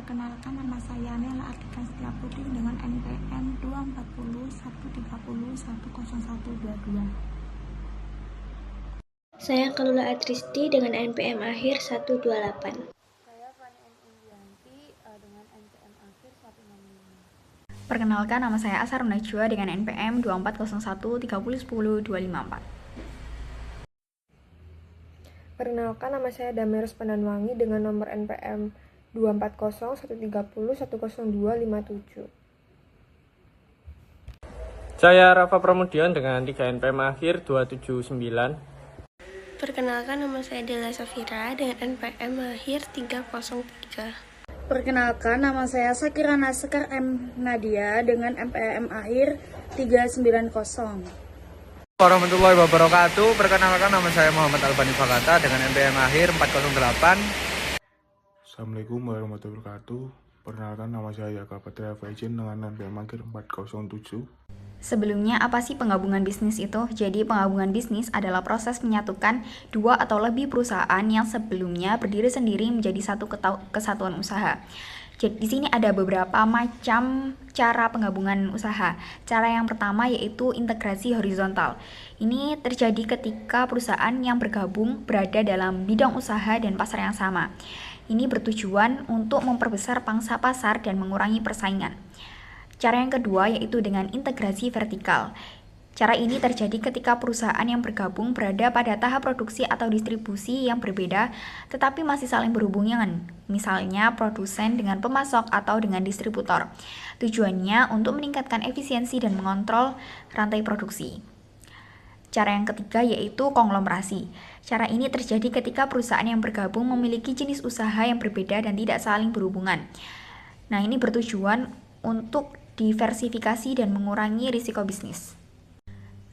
Perkenalkan, nama saya Nela Ardika Setiaputri dengan NPM 240 130 10122. Saya Kalula Atristi dengan NPM akhir 128. Saya Fani M. Indianti dengan NPM akhir 165. Perkenalkan, nama saya Asar Najwa dengan NPM 2401 30 10 254. Perkenalkan, nama saya Damerus Pandanwangi dengan nomor NPM 240 130 10257. Saya Rafa Pramudian dengan 3 NPM akhir 279. Perkenalkan, nama saya Dela Safira dengan NPM akhir 303. Perkenalkan, nama saya Sakira Naskar M. Nadia dengan NPM akhir 390. Warahmatullahi wabarakatuh. Perkenalkan, nama saya Muhammad Albani Fakata dengan NPM akhir 408. Assalamualaikum warahmatullahi wabarakatuh. Perkenalkan, nama saya Yaka Patria Faizin dengan NPM akhir 407. Sebelumnya, apa sih penggabungan bisnis itu? Jadi, penggabungan bisnis adalah proses menyatukan dua atau lebih perusahaan yang sebelumnya berdiri sendiri menjadi satu kesatuan usaha. Jadi, di sini ada beberapa macam cara penggabungan usaha. Cara yang pertama yaitu integrasi horizontal. Ini terjadi ketika perusahaan yang bergabung berada dalam bidang usaha dan pasar yang sama. Ini bertujuan untuk memperbesar pangsa pasar dan mengurangi persaingan. Cara yang kedua yaitu dengan integrasi vertikal. Cara ini terjadi ketika perusahaan yang bergabung berada pada tahap produksi atau distribusi yang berbeda tetapi masih saling berhubungan, misalnya produsen dengan pemasok atau dengan distributor. Tujuannya untuk meningkatkan efisiensi dan mengontrol rantai produksi. Cara yang ketiga yaitu konglomerasi. Cara ini terjadi ketika perusahaan yang bergabung memiliki jenis usaha yang berbeda dan tidak saling berhubungan. Nah, ini bertujuan untuk diversifikasi dan mengurangi risiko bisnis.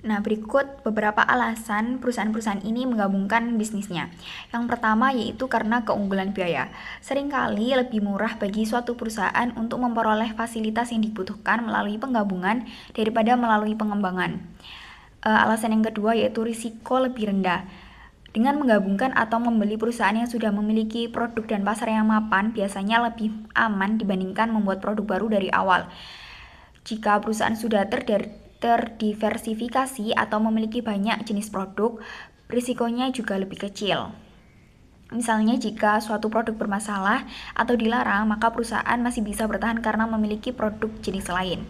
Nah, berikut beberapa alasan perusahaan-perusahaan ini menggabungkan bisnisnya. Yang pertama yaitu karena keunggulan biaya. Seringkali lebih murah bagi suatu perusahaan untuk memperoleh fasilitas yang dibutuhkan melalui penggabungan daripada melalui pengembangan. Alasan yang kedua yaitu risiko lebih rendah. Dengan menggabungkan atau membeli perusahaan yang sudah memiliki produk dan pasar yang mapan, biasanya lebih aman dibandingkan membuat produk baru dari awal. Jika perusahaan sudah terdiversifikasi atau memiliki banyak jenis produk, risikonya juga lebih kecil. Misalnya jika suatu produk bermasalah atau dilarang, maka perusahaan masih bisa bertahan karena memiliki produk jenis lain.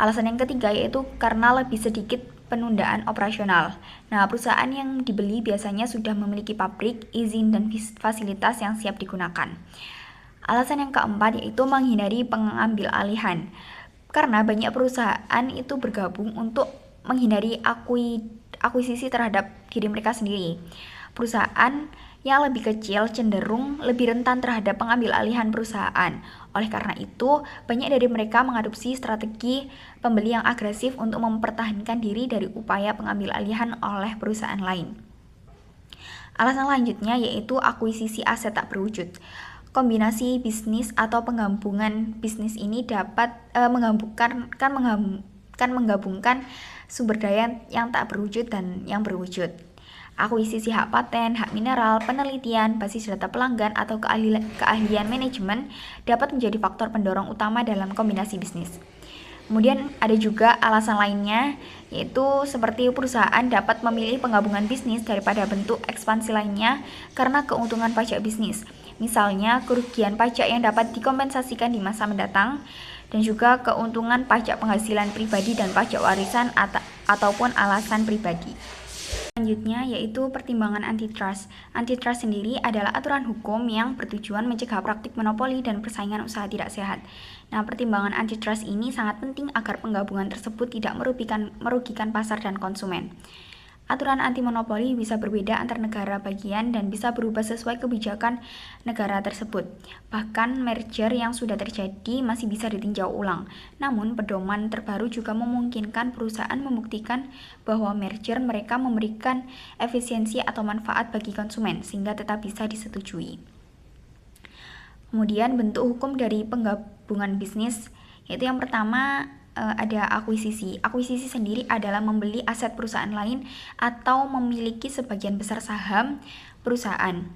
Alasan yang ketiga yaitu karena lebih sedikit penundaan operasional. Nah, perusahaan yang dibeli biasanya sudah memiliki pabrik, izin, dan fasilitas yang siap digunakan. Alasan yang keempat yaitu menghindari pengambil alihan. Karena banyak perusahaan itu bergabung untuk menghindari akuisisi terhadap diri mereka sendiri. Perusahaan yang lebih kecil cenderung lebih rentan terhadap pengambil alihan perusahaan. Oleh karena itu, banyak dari mereka mengadopsi strategi pembeli yang agresif untuk mempertahankan diri dari upaya pengambil alihan oleh perusahaan lain. Alasan selanjutnya yaitu akuisisi aset tak berwujud. Kombinasi bisnis atau penggabungan bisnis ini dapat menggabungkan sumber daya yang tak berwujud dan yang berwujud. Akuisisi hak paten, hak mineral, penelitian, basis data pelanggan, atau keahlian manajemen dapat menjadi faktor pendorong utama dalam kombinasi bisnis. Kemudian ada juga alasan lainnya, yaitu seperti perusahaan dapat memilih penggabungan bisnis daripada bentuk ekspansi lainnya karena keuntungan pajak bisnis. Misalnya kerugian pajak yang dapat dikompensasikan di masa mendatang, dan juga keuntungan pajak penghasilan pribadi dan pajak warisan ataupun alasan pribadi. Selanjutnya yaitu pertimbangan antitrust. Antitrust sendiri adalah aturan hukum yang bertujuan mencegah praktik monopoli dan persaingan usaha tidak sehat. Nah, pertimbangan antitrust ini sangat penting agar penggabungan tersebut tidak merugikan pasar dan konsumen. Aturan anti-monopoli bisa berbeda antar negara bagian dan bisa berubah sesuai kebijakan negara tersebut. Bahkan merger yang sudah terjadi masih bisa ditinjau ulang. Namun, pedoman terbaru juga memungkinkan perusahaan membuktikan bahwa merger mereka memberikan efisiensi atau manfaat bagi konsumen sehingga tetap bisa disetujui. Kemudian bentuk hukum dari penggabungan bisnis yaitu yang pertama ada akuisisi. Akuisisi sendiri adalah membeli aset perusahaan lain atau memiliki sebagian besar saham perusahaan.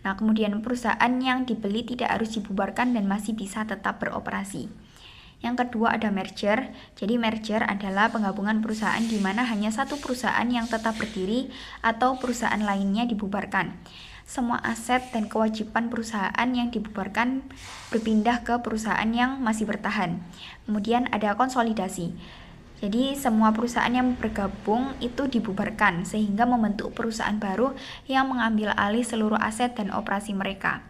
Nah, kemudian perusahaan yang dibeli tidak harus dibubarkan dan masih bisa tetap beroperasi. Yang kedua ada merger. Jadi merger adalah penggabungan perusahaan di mana hanya satu perusahaan yang tetap berdiri atau perusahaan lainnya dibubarkan. Semua aset dan kewajiban perusahaan yang dibubarkan berpindah ke perusahaan yang masih bertahan. Kemudian ada konsolidasi. Jadi semua perusahaan yang bergabung itu dibubarkan sehingga membentuk perusahaan baru yang mengambil alih seluruh aset dan operasi mereka.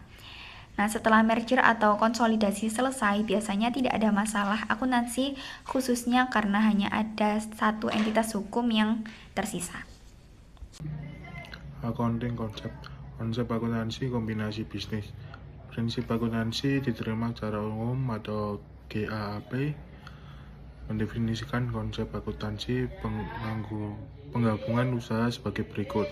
Nah, setelah merger atau konsolidasi selesai, biasanya tidak ada masalah akuntansi khususnya karena hanya ada satu entitas hukum yang tersisa. Accounting konsep akuntansi kombinasi bisnis. Prinsip akuntansi diterima secara umum atau GAAP mendefinisikan konsep akuntansi penggabungan usaha sebagai berikut.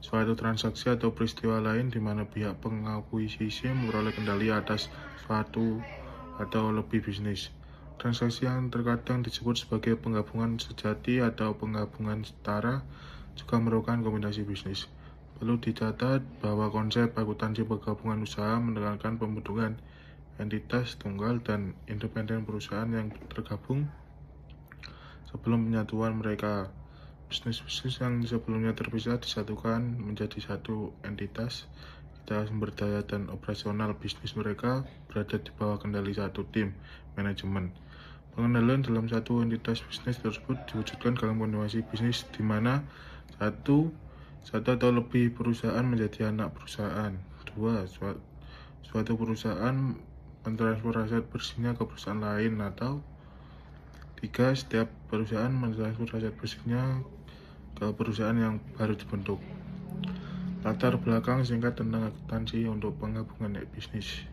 Suatu transaksi atau peristiwa lain di mana pihak pengakuisisi memperoleh kendali atas suatu atau lebih bisnis. Transaksi yang terkadang disebut sebagai penggabungan sejati atau penggabungan setara juga merupakan kombinasi bisnis. Perlu dicatat bahwa konsep akuntansi penggabungan usaha menekankan pembentukan entitas tunggal dan independen perusahaan yang tergabung sebelum penyatuan mereka. Bisnis-bisnis yang sebelumnya terpisah disatukan menjadi satu entitas. Sumber daya dan operasional bisnis mereka berada di bawah kendali satu tim manajemen. Pengendalian dalam satu entitas bisnis tersebut diwujudkan dalam kombinasi bisnis di mana satu atau lebih perusahaan menjadi anak perusahaan. 2. Suatu perusahaan mentransfer aset bersihnya ke perusahaan lain, atau 3. Setiap perusahaan mentransfer aset bersihnya ke perusahaan yang baru dibentuk. Latar belakang singkat tentang akuntansi untuk penggabungan bisnis.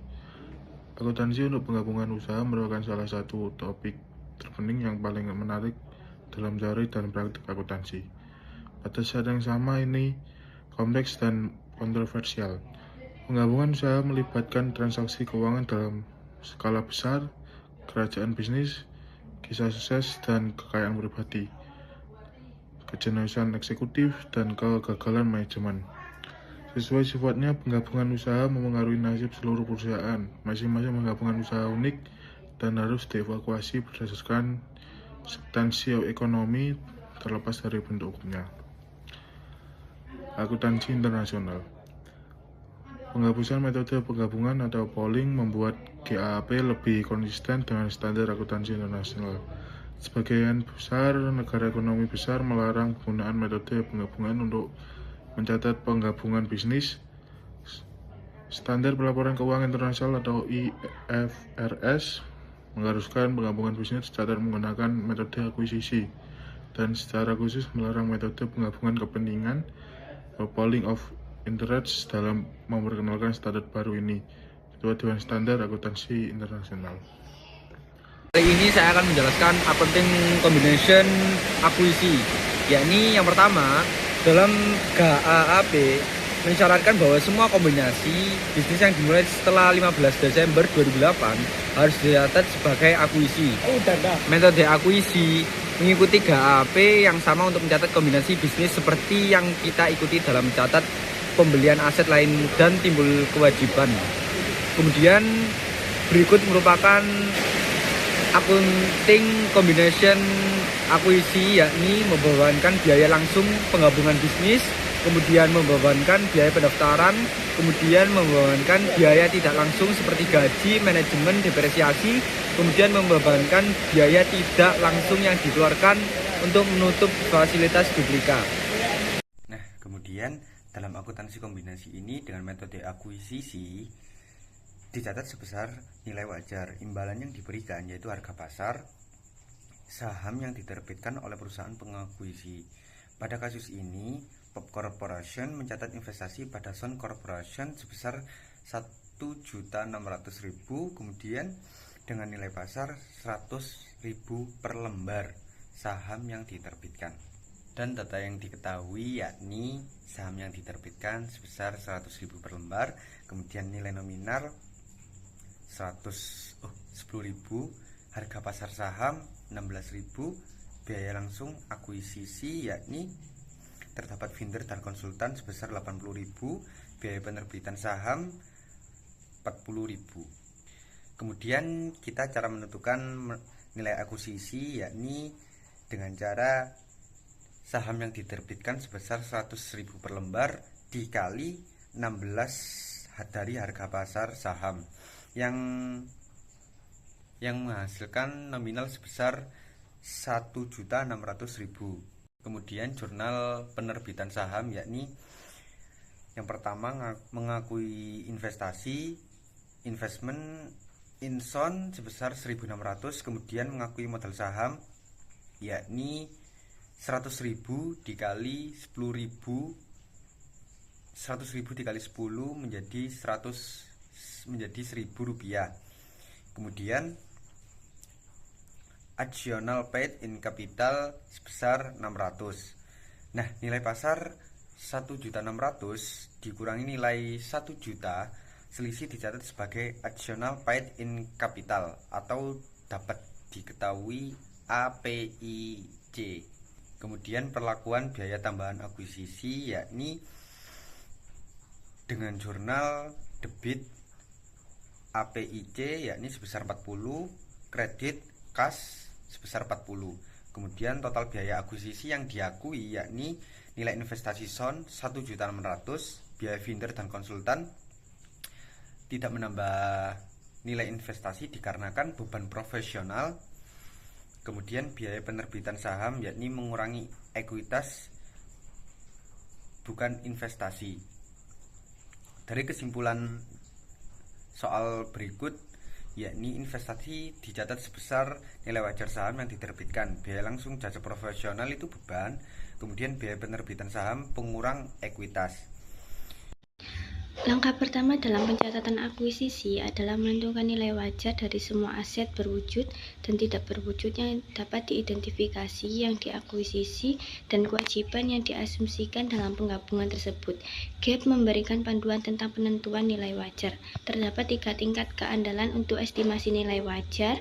Akuntansi untuk penggabungan usaha merupakan salah satu topik terpenting yang paling menarik dalam teori dan praktik akuntansi. Pada saat yang sama ini kompleks dan kontroversial. Penggabungan usaha melibatkan transaksi keuangan dalam skala besar, kerajaan bisnis, kisah sukses dan kekayaan pribadi, kejeniusan eksekutif, dan kegagalan manajemen. Sesuai sifatnya, penggabungan usaha memengaruhi nasib seluruh perusahaan. Masing-masing penggabungan usaha unik dan harus dievaluasi berdasarkan substansi ekonomi terlepas dari bentuk hukumnya. Akuntansi internasional. Penghapusan metode penggabungan atau pooling membuat GAAP lebih konsisten dengan standar akuntansi internasional. Sebagian besar negara ekonomi besar melarang penggunaan metode penggabungan untuk mencatat penggabungan bisnis. Standar pelaporan keuangan internasional atau IFRS mengharuskan penggabungan bisnis tercatat menggunakan metode akuisisi dan secara khusus melarang metode penggabungan kepentingan atau pooling of interests dalam memperkenalkan standar baru ini. Ketua Dewan Standar Akuntansi Internasional. Kali ini saya akan menjelaskan accounting combination akuisisi, yakni yang pertama, dalam GAAP mensyaratkan bahwa semua kombinasi bisnis yang dimulai setelah 15 Desember 2008 harus dicatat sebagai akuisisi. Metode akuisisi mengikuti GAAP yang sama untuk mencatat kombinasi bisnis seperti yang kita ikuti dalam mencatat pembelian aset lain dan timbul kewajiban. Kemudian berikut merupakan accounting combination akuisisi, yakni membebankan biaya langsung penggabungan bisnis, kemudian membebankan biaya pendaftaran, kemudian membebankan biaya tidak langsung seperti gaji, manajemen, depresiasi, kemudian membebankan biaya tidak langsung yang dikeluarkan untuk menutup fasilitas duplika. Nah, kemudian dalam akuntansi kombinasi ini dengan metode akuisisi dicatat sebesar nilai wajar imbalan yang diberikan, yaitu harga pasar saham yang diterbitkan oleh perusahaan pengakuisisi. Pada kasus ini, Pop Corporation mencatat investasi pada Sun Corporation sebesar 1.600.000, kemudian dengan nilai pasar 100.000 per lembar saham yang diterbitkan. Dan data yang diketahui yakni saham yang diterbitkan sebesar 100.000 per lembar, kemudian nilai nominal 10.000, harga pasar saham 16.000, biaya langsung akuisisi yakni terdapat vendor dan konsultan sebesar 80.000, biaya penerbitan saham 40.000. Kemudian kita cara menentukan nilai akuisisi, yakni dengan cara saham yang diterbitkan sebesar 100.000 per lembar dikali 16 dari harga pasar saham yang menghasilkan nominal sebesar 1.600.000. Kemudian jurnal penerbitan saham, yakni yang pertama mengakui investasi investment Inson sebesar 1.600, kemudian mengakui modal saham yakni 100.000 dikali 10.000, 100.000 dikali 10 menjadi 1.000 rupiah. Kemudian additional paid in capital sebesar 600. Nah, nilai pasar 1.600.000 dikurangi nilai 1 juta, selisih dicatat sebagai additional paid in capital atau dapat diketahui APIC. Kemudian perlakuan biaya tambahan akuisisi, yakni dengan jurnal debit APIC yakni sebesar 40, kredit kas sebesar 40. Kemudian total biaya akuisisi yang diakui yakni nilai investasi SON 1.600.000, biaya vendor dan konsultan tidak menambah nilai investasi dikarenakan beban profesional. Kemudian biaya penerbitan saham yakni mengurangi ekuitas bukan investasi. Dari kesimpulan soal berikut, yakni investasi dicatat sebesar nilai wajar saham yang diterbitkan, biaya langsung jasa profesional itu beban, kemudian biaya penerbitan saham pengurang ekuitas. Langkah pertama dalam pencatatan akuisisi adalah menentukan nilai wajar dari semua aset berwujud dan tidak berwujud yang dapat diidentifikasi yang diakuisisi dan kewajiban yang diasumsikan dalam penggabungan tersebut. GAP memberikan panduan tentang penentuan nilai wajar. Terdapat 3 tingkat keandalan untuk estimasi nilai wajar.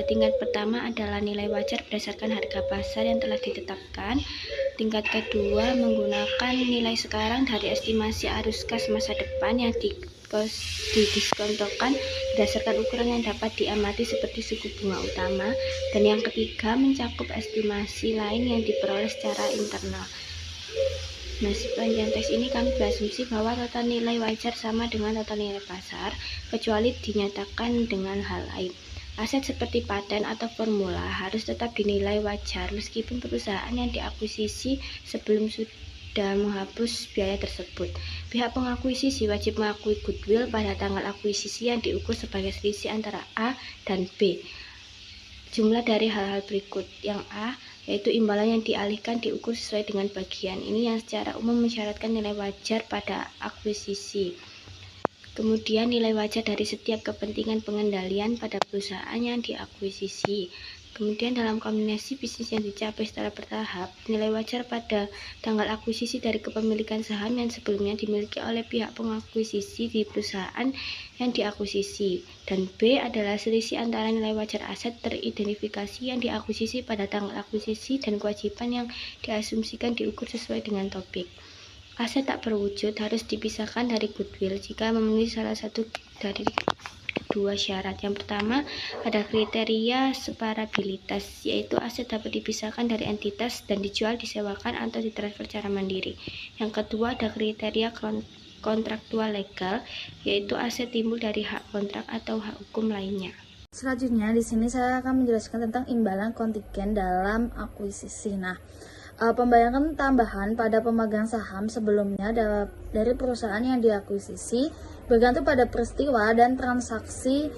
Tingkat pertama adalah nilai wajar berdasarkan harga pasar yang telah ditetapkan. Tingkat kedua menggunakan nilai sekarang dari estimasi arus kas masa depan yang didiskontokan berdasarkan ukuran yang dapat diamati seperti suku bunga utama. Dan yang ketiga mencakup estimasi lain yang diperoleh secara internal. Nah, sepanjang teks ini kami berasumsi bahwa total nilai wajar sama dengan total nilai pasar, kecuali dinyatakan dengan hal lain. Aset seperti paten atau formula harus tetap dinilai wajar meskipun perusahaan yang diakuisisi sebelum sudah menghapus biaya tersebut. Pihak pengakuisisi wajib mengakui goodwill pada tanggal akuisisi yang diukur sebagai selisih antara A dan B. Jumlah dari hal-hal berikut. Yang A, yaitu imbalan yang dialihkan diukur sesuai dengan bagian. Ini yang secara umum mensyaratkan nilai wajar pada akuisisi. Kemudian nilai wajar dari setiap kepentingan pengendalian pada perusahaan yang diakuisisi. Kemudian dalam kombinasi bisnis yang dicapai secara bertahap, nilai wajar pada tanggal akuisisi dari kepemilikan saham yang sebelumnya dimiliki oleh pihak pengakuisisi di perusahaan yang diakuisisi. Dan B adalah selisih antara nilai wajar aset teridentifikasi yang diakuisisi pada tanggal akuisisi dan kewajiban yang diasumsikan diukur sesuai dengan topik. Aset tak berwujud harus dipisahkan dari goodwill jika memenuhi salah satu dari kedua syarat. Yang pertama, ada kriteria separabilitas, yaitu aset dapat dipisahkan dari entitas dan dijual, disewakan, atau ditransfer secara mandiri. Yang kedua, ada kriteria kontraktual legal, yaitu aset timbul dari hak kontrak atau hak hukum lainnya. Selanjutnya, di sini saya akan menjelaskan tentang imbalan kontingen dalam akuisisi. Nah, pembayaran tambahan pada pemegang saham sebelumnya dari perusahaan yang diakuisisi bergantung pada peristiwa dan transaksi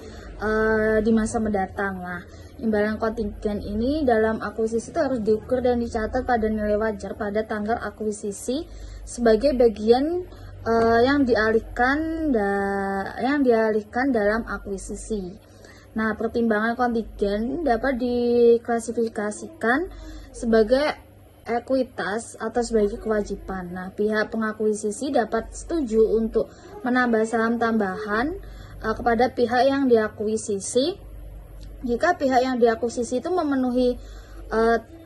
di masa mendatang. Nah, imbalan kontingen ini dalam akuisisi itu harus diukur dan dicatat pada nilai wajar pada tanggal akuisisi sebagai bagian yang dialihkan dalam akuisisi. Nah, pertimbangan kontingen dapat diklasifikasikan sebagai ekuitas atau sebagai kewajiban. Nah, pihak pengakuisisi dapat setuju untuk menambah saham tambahan kepada pihak yang diakuisisi jika pihak yang diakuisisi itu memenuhi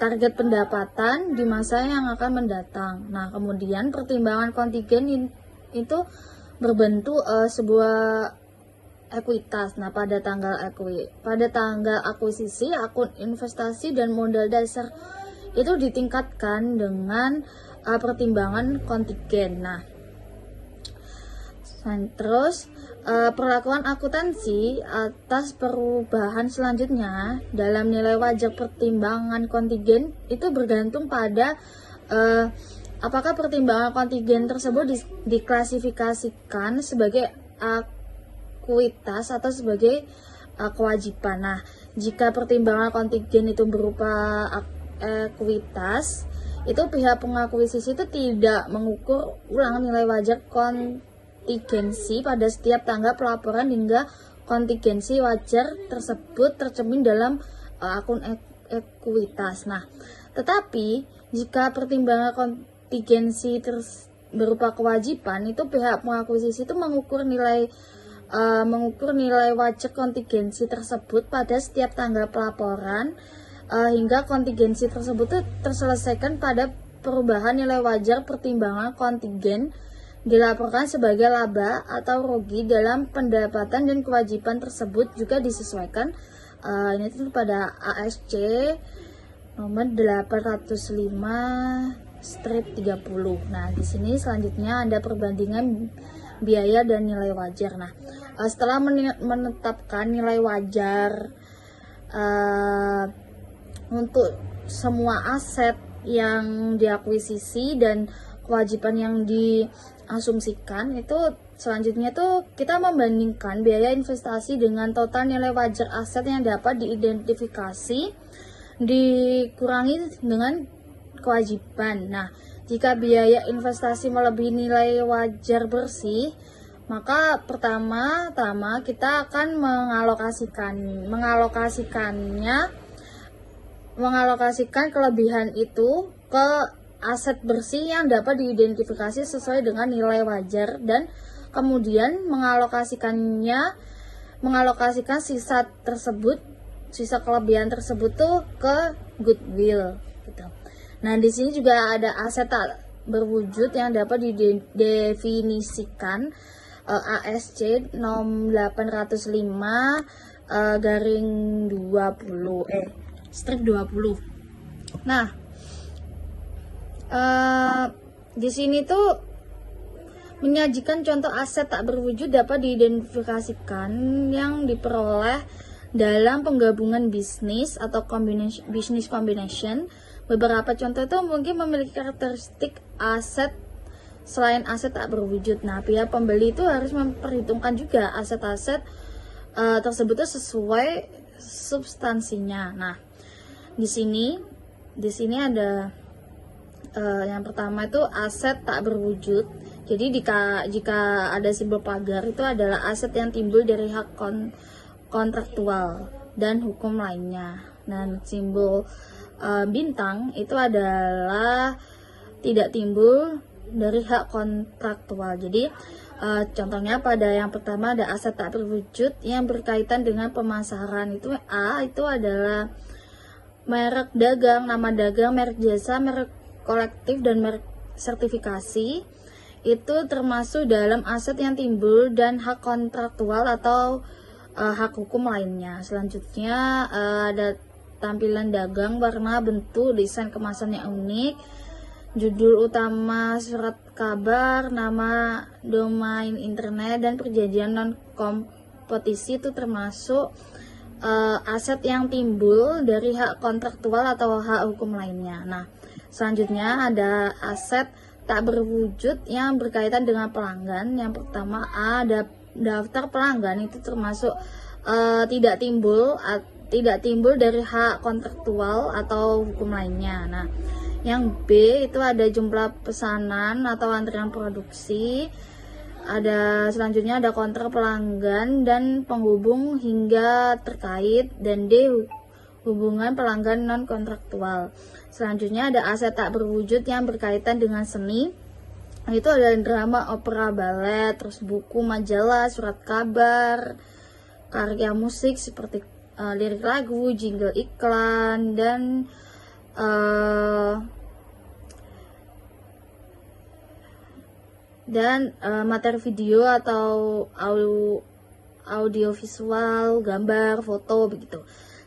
target pendapatan di masa yang akan mendatang. Nah, kemudian pertimbangan kontingen itu berbentuk sebuah ekuitas. Nah, pada tanggal akuisisi, akun investasi dan modal dasar itu ditingkatkan dengan pertimbangan kontingen. Nah, terus perlakuan akuntansi atas perubahan selanjutnya dalam nilai wajar pertimbangan kontingen itu bergantung pada apakah pertimbangan kontingen tersebut diklasifikasikan sebagai ekuitas atau sebagai kewajiban. Nah, jika pertimbangan kontingen itu berupa ekuitas, itu pihak pengakuisisi itu tidak mengukur ulang nilai wajar kontingensi pada setiap tanggal pelaporan hingga kontingensi wajar tersebut tercermin dalam akun ekuitas. Nah, tetapi jika pertimbangan kontingensi berupa kewajiban, itu pihak pengakuisisi itu mengukur nilai wajar kontingensi tersebut pada setiap tanggal pelaporan hingga kontingensi tersebut terselesaikan pada perubahan nilai wajar pertimbangan kontingen dilaporkan sebagai laba atau rugi dalam pendapatan dan kewajiban tersebut juga disesuaikan. Ini itu pada ASC nomor 805/30. Nah, di sini selanjutnya ada perbandingan biaya dan nilai wajar. Nah, setelah menetapkan nilai wajar untuk semua aset yang diakuisisi dan kewajiban yang diasumsikan, itu selanjutnya tuh kita membandingkan biaya investasi dengan total nilai wajar aset yang dapat diidentifikasi dikurangi dengan kewajiban. Nah, jika biaya investasi melebihi nilai wajar bersih, maka pertama-tama kita akan mengalokasikan kelebihan itu ke aset bersih yang dapat diidentifikasi sesuai dengan nilai wajar, dan kemudian mengalokasikan sisa kelebihan tersebut tuh ke goodwill gitu. Nah, di sini juga ada aset tak berwujud yang dapat didefinisikan ASC 805/20. Nah, di sini tuh menyajikan contoh aset tak berwujud dapat diidentifikasikan yang diperoleh dalam penggabungan bisnis atau business combination. Beberapa contoh itu mungkin memiliki karakteristik aset selain aset tak berwujud. Nah, pihak pembeli itu harus memperhitungkan juga aset-aset tersebut sesuai substansinya. Nah, di sini ada yang pertama itu aset tak berwujud. Jadi jika ada simbol pagar itu adalah aset yang timbul dari hak kontraktual dan hukum lainnya. Dan simbol bintang itu adalah tidak timbul dari hak kontraktual. Jadi contohnya pada yang pertama ada aset tak berwujud yang berkaitan dengan pemasaran. Itu A itu adalah merek dagang, nama dagang, merek jasa, merek kolektif, dan merek sertifikasi. Itu termasuk dalam aset yang timbul dan hak kontraktual atau hak hukum lainnya. Selanjutnya ada tampilan dagang, warna, bentuk, desain kemasan yang unik, judul utama surat kabar, nama domain internet, dan perjanjian non kompetisi itu termasuk aset yang timbul dari hak kontraktual atau hak hukum lainnya. Nah, selanjutnya ada aset tak berwujud yang berkaitan dengan pelanggan. Yang pertama ada daftar pelanggan, itu termasuk tidak timbul dari hak kontraktual atau hukum lainnya. Nah, yang B itu ada jumlah pesanan atau antrian produksi. Selanjutnya ada kontrak pelanggan dan penghubung hingga terkait, dan D hubungan pelanggan non kontraktual. Selanjutnya ada aset tak berwujud yang berkaitan dengan seni. Itu ada drama, opera, balet, terus buku, majalah, surat kabar, karya musik seperti lirik lagu, jingle iklan, dan materi video atau audio visual, gambar, foto begitu.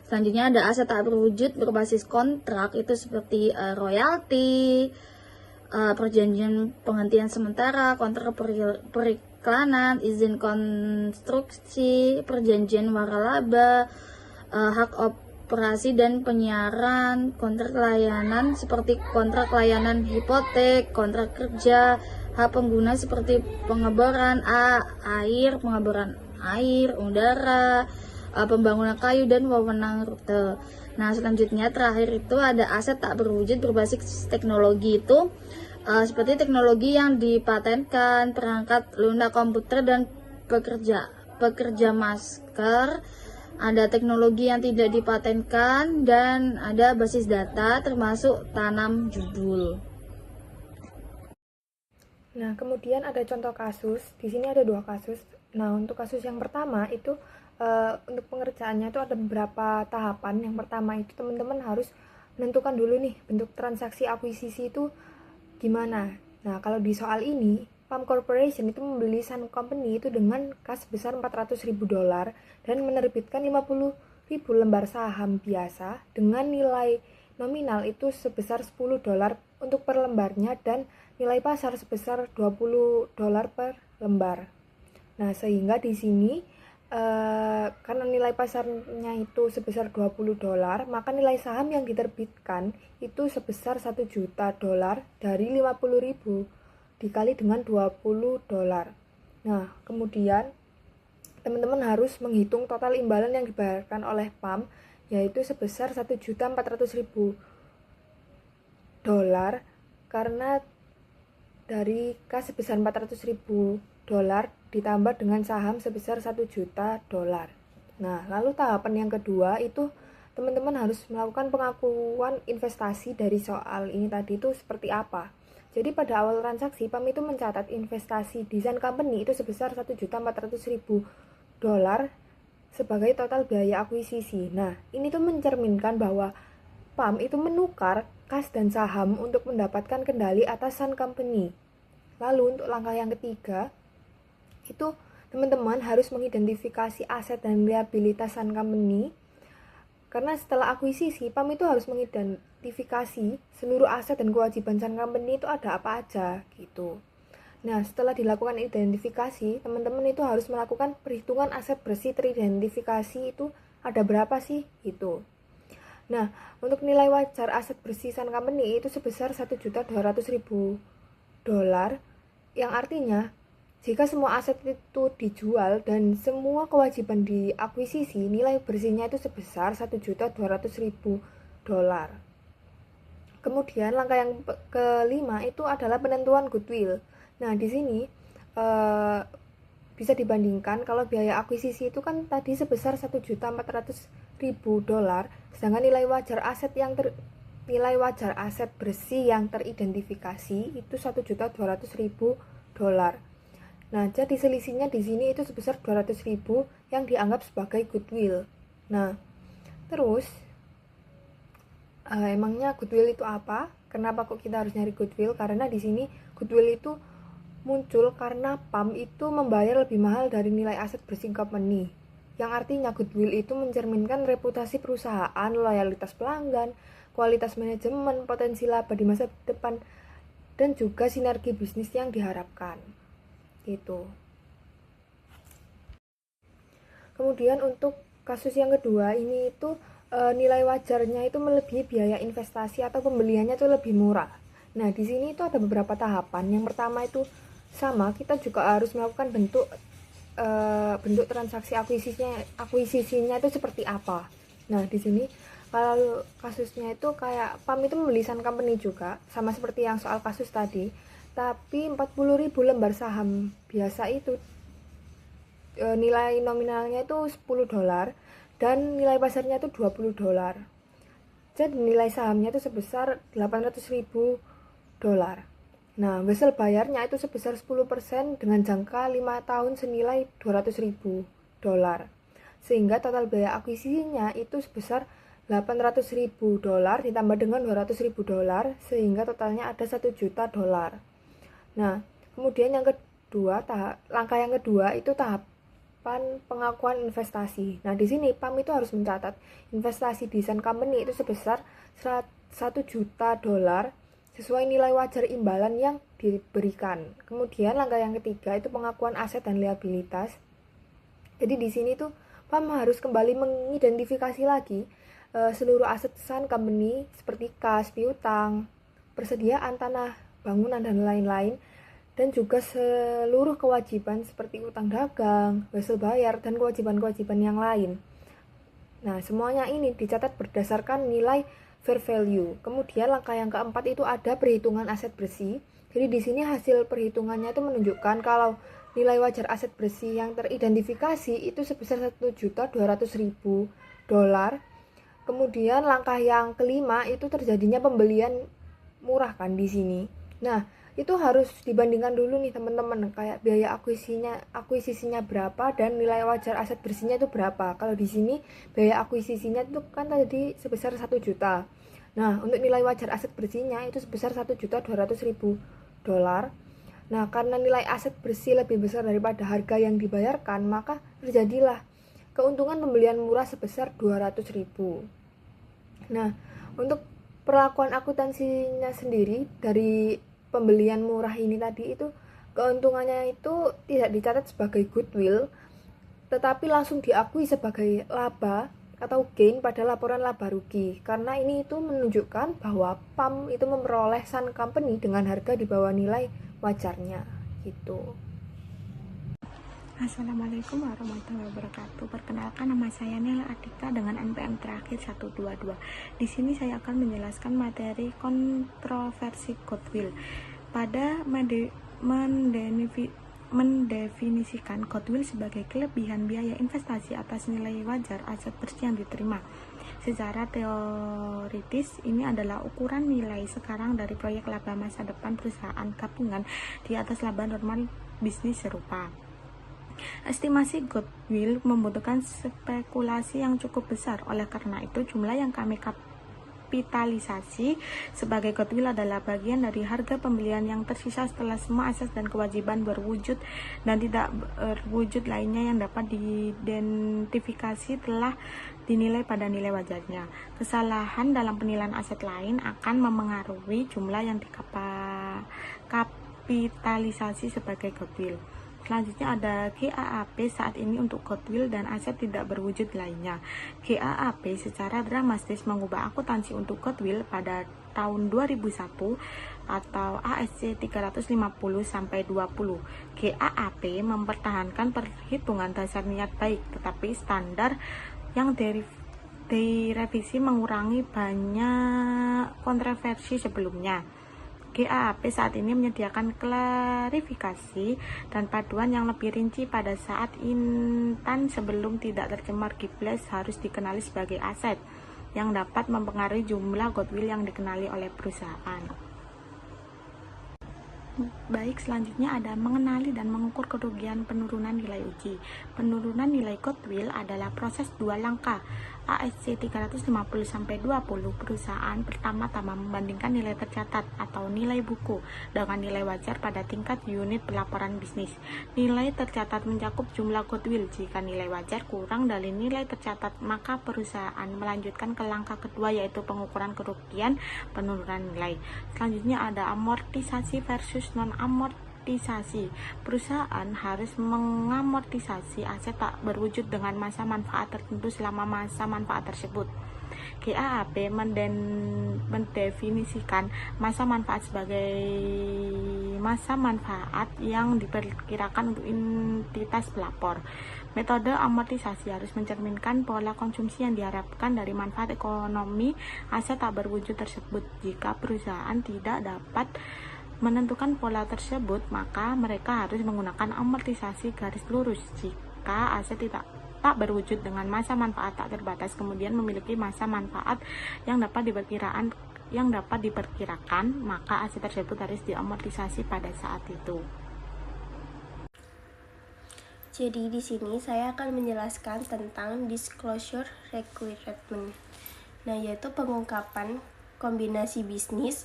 Selanjutnya ada aset tak berwujud berbasis kontrak, itu seperti royalti, perjanjian penghentian sementara, kontrak periklanan, izin konstruksi, perjanjian waralaba, hak operasi dan penyiaran, kontrak layanan seperti kontrak layanan hipotek, kontrak kerja, hak pengguna seperti pengeboran air, udara, pembangunan kayu dan wewenang rute. Nah, selanjutnya terakhir itu ada aset tak berwujud berbasis teknologi, itu seperti teknologi yang dipatenkan, perangkat lunak komputer dan pekerja masker. Ada teknologi yang tidak dipatenkan dan ada basis data termasuk tanam judul. Nah, kemudian ada contoh kasus. Di sini ada 2 kasus. Nah, untuk kasus yang pertama itu untuk pengerjaannya itu ada beberapa tahapan. Yang pertama itu teman-teman harus menentukan dulu nih bentuk transaksi akuisisi itu gimana. Nah, kalau di soal ini, Palm Corporation itu membeli Sun Company itu dengan kas sebesar $400.000 dan menerbitkan 50.000 lembar saham biasa dengan nilai nominal itu sebesar $10 untuk per lembarnya dan nilai pasar sebesar $20 per lembar. Nah, sehingga di sini karena nilai pasarnya itu sebesar $20, maka nilai saham yang diterbitkan itu sebesar $1 juta dari 50.000 dikali dengan $20. Nah, kemudian teman-teman harus menghitung total imbalan yang dibayarkan oleh PAM, yaitu sebesar $1.400.000 karena dari kas sebesar $400.000 ditambah dengan saham sebesar $1 juta. Nah, lalu tahapan yang kedua itu teman-teman harus melakukan pengakuan investasi dari soal ini tadi itu seperti apa. Jadi pada awal transaksi PAM itu mencatat investasi di Sun Company itu sebesar $1.400.000 sebagai total biaya akuisisi. Nah, ini tuh mencerminkan bahwa PAM itu menukar kas dan saham untuk mendapatkan kendali atas Sun Company. Lalu untuk langkah yang ketiga itu teman-teman harus mengidentifikasi aset dan liabilitas Sun Company, karena setelah akuisisi PAM itu harus mengidentifikasi seluruh aset dan kewajiban Sun Company itu ada apa aja gitu. Nah, setelah dilakukan identifikasi, teman-teman itu harus melakukan perhitungan aset bersih teridentifikasi itu ada berapa sih gitu. Nah, untuk nilai wajar aset bersih Sun Company itu sebesar $1.200.000, yang artinya jika semua aset itu dijual dan semua kewajiban diakuisisi, nilai bersihnya itu sebesar $1.200.000. Kemudian langkah yang kelima itu adalah penentuan goodwill. Nah, di sini bisa dibandingkan kalau biaya akuisisi itu kan tadi sebesar $1.400.000, sedangkan nilai wajar aset bersih yang teridentifikasi itu $1.200.000. Nah, jadi selisihnya di sini itu sebesar $200.000 yang dianggap sebagai goodwill. Nah, terus emangnya goodwill itu apa? Kenapa kok kita harus nyari goodwill? Karena di sini goodwill itu muncul karena PAM itu membayar lebih mahal dari nilai aset bersih company. Yang artinya goodwill itu mencerminkan reputasi perusahaan, loyalitas pelanggan, kualitas manajemen, potensi laba di masa depan, dan juga sinergi bisnis yang diharapkan. Gitu. Kemudian untuk kasus yang kedua ini itu nilai wajarnya itu melebihi biaya investasi atau pembeliannya itu lebih murah. Nah, di sini itu ada beberapa tahapan. Yang pertama itu sama, kita juga harus melakukan bentuk transaksi akuisisinya itu seperti apa. Nah, di sini kalau kasusnya itu kayak PAM itu membeli Sun Company juga, sama seperti yang soal kasus tadi, tapi 40.000 lembar saham biasa itu nilai nominalnya itu $10 dan nilai pasarnya itu $20. Jadi nilai sahamnya itu sebesar $800.000. Nah, hasil bayarnya itu sebesar 10% dengan jangka 5 tahun senilai $200.000. Sehingga total biaya akuisisinya itu sebesar $800.000 ditambah dengan $200.000 sehingga totalnya ada $1 juta. Nah, kemudian yang kedua, langkah yang kedua itu tahapan pengakuan investasi. Nah, di sini PAM itu harus mencatat investasi di Sun Company itu sebesar $1 juta sesuai nilai wajar imbalan yang diberikan. Kemudian langkah yang ketiga itu pengakuan aset dan liabilitas. Jadi di sini tuh PAM harus kembali mengidentifikasi lagi seluruh aset Sun Company seperti kas, piutang, persediaan tanah, bangunan dan lain-lain, dan juga seluruh kewajiban seperti utang dagang, hasil bayar, dan kewajiban-kewajiban yang lain. Nah, semuanya ini dicatat berdasarkan nilai fair value. Kemudian langkah yang keempat itu ada perhitungan aset bersih. Jadi di sini hasil perhitungannya itu menunjukkan kalau nilai wajar aset bersih yang teridentifikasi itu sebesar $1.200.000. Kemudian langkah yang kelima itu terjadinya pembelian murah kan di sini. Nah, itu harus dibandingkan dulu nih teman-teman, kayak biaya akuisisinya berapa dan nilai wajar aset bersihnya itu berapa. Kalau di sini biaya akuisisinya itu kan tadi sebesar $1 juta. Nah, untuk nilai wajar aset bersihnya itu sebesar $1.200.000. Nah, karena nilai aset bersih lebih besar daripada harga yang dibayarkan, maka terjadilah keuntungan pembelian murah sebesar $200.000. Nah, untuk perlakuan akuntansinya sendiri dari pembelian murah ini tadi itu keuntungannya itu tidak dicatat sebagai goodwill, tetapi langsung diakui sebagai laba atau gain pada laporan laba rugi, karena ini itu menunjukkan bahwa PAM itu memperoleh Sun Company dengan harga di bawah nilai wajarnya gitu. Assalamualaikum warahmatullahi wabarakatuh. Perkenalkan, nama saya Nela Adika dengan NPM terakhir 122. Di sini saya akan menjelaskan materi kontroversi goodwill. Pada mendefinisikan goodwill sebagai kelebihan biaya investasi atas nilai wajar aset bersih yang diterima. Secara teoritis, ini adalah ukuran nilai sekarang dari proyek laba masa depan perusahaan gabungan di atas laba normal bisnis serupa. Estimasi goodwill membutuhkan spekulasi yang cukup besar. Oleh karena itu, jumlah yang kami kapitalisasi sebagai goodwill adalah bagian dari harga pembelian yang tersisa setelah semua aset dan kewajiban berwujud dan tidak berwujud lainnya yang dapat diidentifikasi telah dinilai pada nilai wajarnya. Kesalahan dalam penilaian aset lain akan memengaruhi jumlah yang dikapitalisasi sebagai goodwill. Selanjutnya ada GAAP saat ini untuk goodwill dan aset tidak berwujud lainnya. GAAP secara dramatis mengubah akuntansi untuk goodwill pada tahun 2001 atau ASC 350-20. GAAP mempertahankan perhitungan dasar niat baik, tetapi standar yang direvisi mengurangi banyak kontroversi sebelumnya. GAAP saat ini menyediakan klarifikasi dan paduan yang lebih rinci pada saat intan sebelum tidak tercemar GIPLES harus dikenali sebagai aset yang dapat mempengaruhi jumlah goodwill yang dikenali oleh perusahaan. Baik, selanjutnya ada mengenali dan mengukur kerugian penurunan nilai uji. Penurunan nilai goodwill adalah proses dua langkah. ASC 350-20 perusahaan pertama-tama membandingkan nilai tercatat atau nilai buku dengan nilai wajar pada tingkat unit pelaporan bisnis. Nilai tercatat mencakup jumlah goodwill. Jika nilai wajar kurang dari nilai tercatat, maka perusahaan melanjutkan ke langkah kedua, yaitu pengukuran kerugian penurunan nilai. Selanjutnya ada amortisasi versus non-amortisasi. Perusahaan harus mengamortisasi aset tak berwujud dengan masa manfaat tertentu selama masa manfaat tersebut. GAAP mendefinisikan masa manfaat sebagai masa manfaat yang diperkirakan untuk entitas pelapor. Metode amortisasi harus mencerminkan pola konsumsi yang diharapkan dari manfaat ekonomi aset tak berwujud tersebut. Jika perusahaan tidak dapat menentukan pola tersebut, maka mereka harus menggunakan amortisasi garis lurus. Jika aset tak berwujud dengan masa manfaat tak terbatas kemudian memiliki masa manfaat yang dapat diperkirakan, maka aset tersebut harus diamortisasi pada saat itu. Jadi di sini saya akan menjelaskan tentang disclosure requirement. Nah, yaitu pengungkapan kombinasi bisnis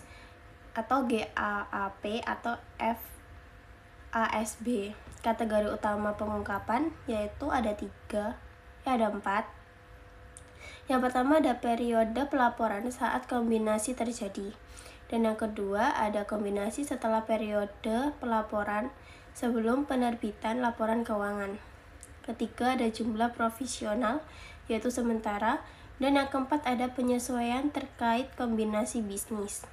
atau GAAP atau FASB. Kategori utama pengungkapan yaitu ada 4. Yang pertama ada periode pelaporan saat kombinasi terjadi. Dan yang kedua ada kombinasi setelah periode pelaporan sebelum penerbitan laporan keuangan. Ketiga ada jumlah provisional yaitu sementara. Dan yang keempat ada penyesuaian terkait kombinasi bisnis.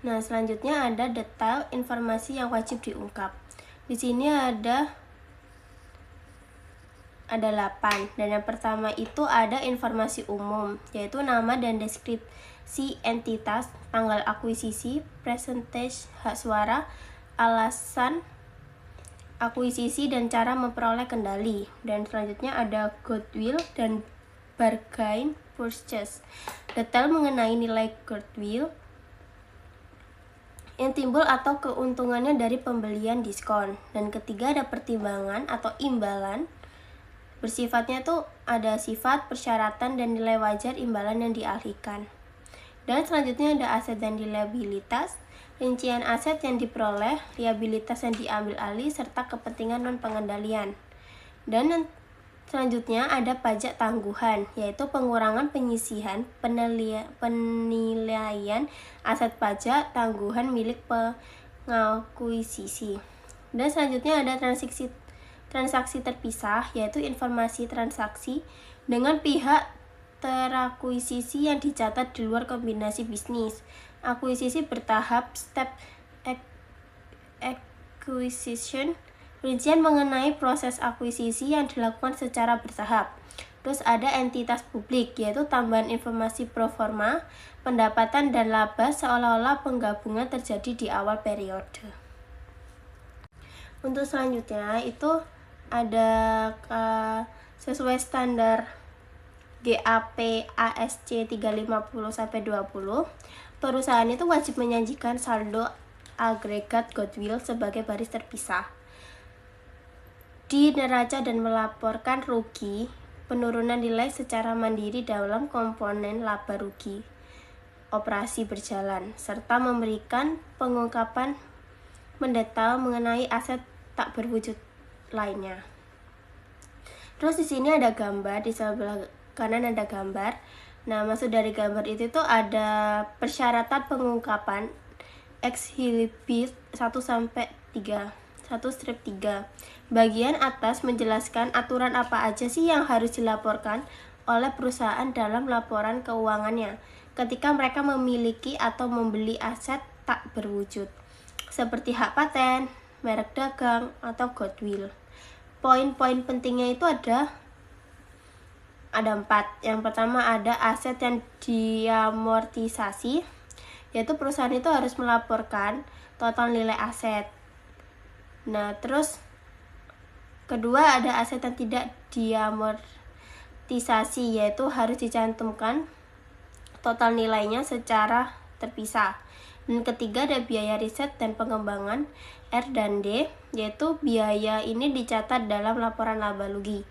Nah, selanjutnya ada detail informasi yang wajib diungkap. Di sini ada 8. Dan yang pertama itu ada informasi umum, yaitu nama dan deskripsi entitas, tanggal akuisisi, persentage hak suara, alasan akuisisi dan cara memperoleh kendali. Dan selanjutnya ada goodwill dan bargain purchase. Detail mengenai nilai goodwill yang timbul atau keuntungannya dari pembelian diskon. Dan ketiga ada pertimbangan atau imbalan. Bersifatnya tuh ada sifat, persyaratan, dan nilai wajar imbalan yang dialihkan. Dan selanjutnya ada aset dan liabilitas, rincian aset yang diperoleh, liabilitas yang diambil alih, serta kepentingan non-pengendalian. Dan selanjutnya ada pajak tangguhan, yaitu pengurangan penyisihan, penilaian aset pajak tangguhan milik pengakuisisi. Dan selanjutnya ada transaksi terpisah, yaitu informasi transaksi dengan pihak terakuisisi yang dicatat di luar kombinasi bisnis. Akuisisi bertahap, step acquisition, rincian mengenai proses akuisisi yang dilakukan secara bertahap. Terus ada entitas publik, yaitu tambahan informasi proforma, pendapatan dan laba seolah-olah penggabungan terjadi di awal periode. Untuk selanjutnya itu ada sesuai standar GAAP ASC 350-20, perusahaan itu wajib menyajikan saldo agregat goodwill sebagai baris terpisah di neraca dan melaporkan rugi penurunan nilai secara mandiri dalam komponen laba rugi operasi berjalan, serta memberikan pengungkapan mendetail mengenai aset tak berwujud lainnya. Terus di sini ada gambar, di sebelah kanan ada gambar. Nah, maksud dari gambar itu tuh ada persyaratan pengungkapan exhibit 1-3. 1/3. Bagian atas menjelaskan aturan apa aja sih yang harus dilaporkan oleh perusahaan dalam laporan keuangannya ketika mereka memiliki atau membeli aset tak berwujud, seperti hak paten, merek dagang, atau goodwill. Poin-poin pentingnya itu ada 4. Yang pertama ada aset yang diamortisasi, yaitu perusahaan itu harus melaporkan total nilai aset. Nah, terus kedua ada aset yang tidak diamortisasi, yaitu harus dicantumkan total nilainya secara terpisah. Dan ketiga ada biaya riset dan pengembangan R&D, yaitu biaya ini dicatat dalam laporan laba rugi.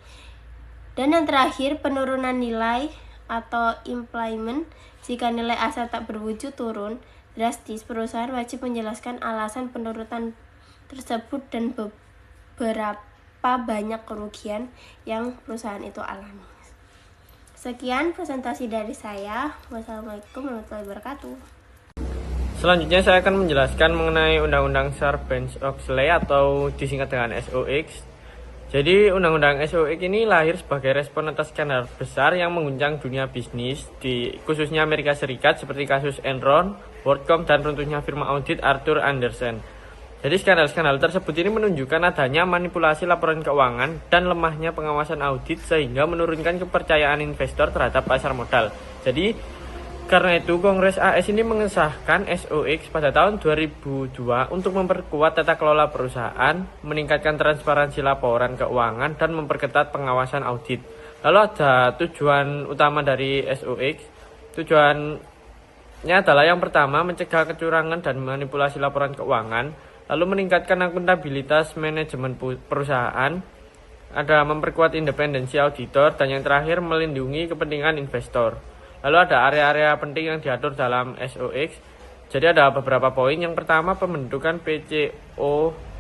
Dan yang terakhir penurunan nilai atau impairment. Jika nilai aset tak berwujud turun drastis, perusahaan wajib menjelaskan alasan penurunan tersebut dan beberapa banyak kerugian yang perusahaan itu alami. Sekian presentasi dari saya. Wassalamualaikum warahmatullahi wabarakatuh. Selanjutnya saya akan menjelaskan mengenai Undang-Undang Sarbanes-Oxley atau disingkat dengan SOX. Jadi Undang-Undang SOX ini lahir sebagai respon atas skandal besar yang mengguncang dunia bisnis di khususnya Amerika Serikat seperti kasus Enron, WorldCom dan runtuhnya firma audit Arthur Andersen. Jadi skandal-skandal tersebut ini menunjukkan adanya manipulasi laporan keuangan dan lemahnya pengawasan audit sehingga menurunkan kepercayaan investor terhadap pasar modal. Jadi karena itu, Kongres AS ini mengesahkan SOX pada tahun 2002 untuk memperkuat tata kelola perusahaan, meningkatkan transparansi laporan keuangan, dan memperketat pengawasan audit. Lalu ada tujuan utama dari SOX. Tujuannya adalah yang pertama, mencegah kecurangan dan manipulasi laporan keuangan, lalu meningkatkan akuntabilitas manajemen perusahaan, ada memperkuat independensi auditor, dan yang terakhir melindungi kepentingan investor. Lalu ada area-area penting yang diatur dalam SOX. Jadi ada beberapa poin. Yang pertama, pembentukan PCAOB.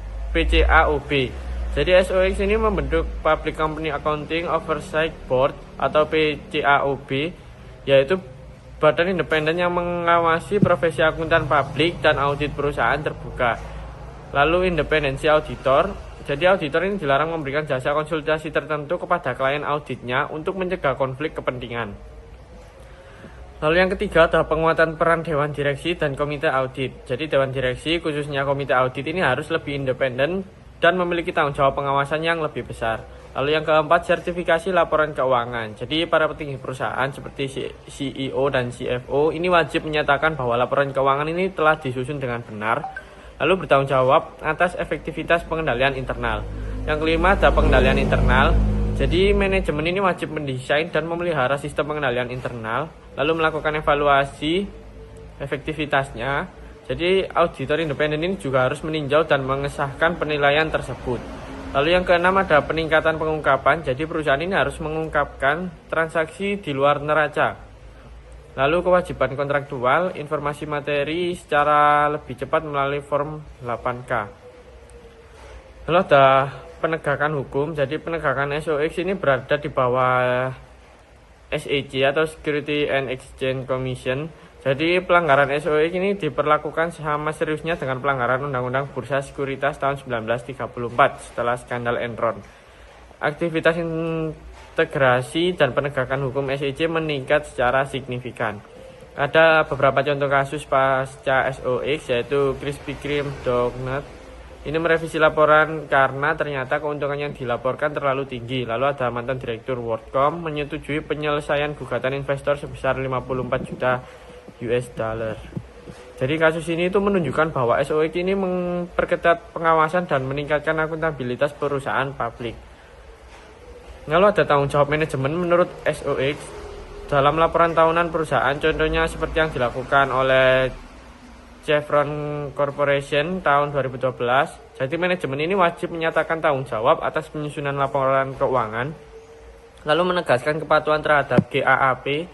Jadi SOX ini membentuk Public Company Accounting Oversight Board atau PCAOB, yaitu badan independen yang mengawasi profesi akuntan publik dan audit perusahaan terbuka. Lalu independensi auditor. Jadi auditor ini dilarang memberikan jasa konsultasi tertentu kepada klien auditnya untuk mencegah konflik kepentingan. Lalu yang ketiga adalah penguatan peran Dewan Direksi dan Komite Audit. Jadi Dewan Direksi khususnya Komite Audit ini harus lebih independen dan memiliki tanggung jawab pengawasan yang lebih besar. Lalu yang keempat, sertifikasi laporan keuangan. Jadi para petinggi perusahaan seperti CEO dan CFO ini wajib menyatakan bahwa laporan keuangan ini telah disusun dengan benar, lalu bertanggung jawab atas efektivitas pengendalian internal. Yang kelima ada pengendalian internal. Jadi manajemen ini wajib mendesain dan memelihara sistem pengendalian internal, lalu melakukan evaluasi efektivitasnya. Jadi auditor independen ini juga harus meninjau dan mengesahkan penilaian tersebut. Lalu yang keenam ada peningkatan pengungkapan. Jadi perusahaan ini harus mengungkapkan transaksi di luar neraca. Lalu kewajiban kontraktual, informasi materi secara lebih cepat melalui form 8K. Lalu ada penegakan hukum. Jadi penegakan SOX ini berada di bawah SEC atau Security and Exchange Commission. Jadi pelanggaran SOX ini diperlakukan sama seriusnya dengan pelanggaran Undang-Undang Bursa Sekuritas tahun 1934 setelah skandal Enron. Aktivitas integrasi dan penegakan hukum SEC meningkat secara signifikan. Ada beberapa contoh kasus pasca SOX, yaitu Krispy Kreme Donut. Ini merevisi laporan karena ternyata keuntungan yang dilaporkan terlalu tinggi. Lalu ada mantan direktur WorldCom menyetujui penyelesaian gugatan investor sebesar 54 juta US dollar. Jadi kasus ini itu menunjukkan bahwa SOX ini memperketat pengawasan dan meningkatkan akuntabilitas perusahaan publik. Lalu ada tanggung jawab manajemen menurut SOX dalam laporan tahunan perusahaan, contohnya seperti yang dilakukan oleh Chevron Corporation tahun 2012. Jadi manajemen ini wajib menyatakan tanggung jawab atas penyusunan laporan keuangan, lalu menegaskan kepatuhan terhadap GAAP,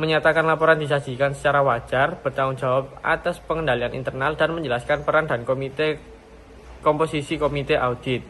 menyatakan laporan disajikan secara wajar, bertanggung jawab atas pengendalian internal, dan menjelaskan peran dan komposisi komite audit.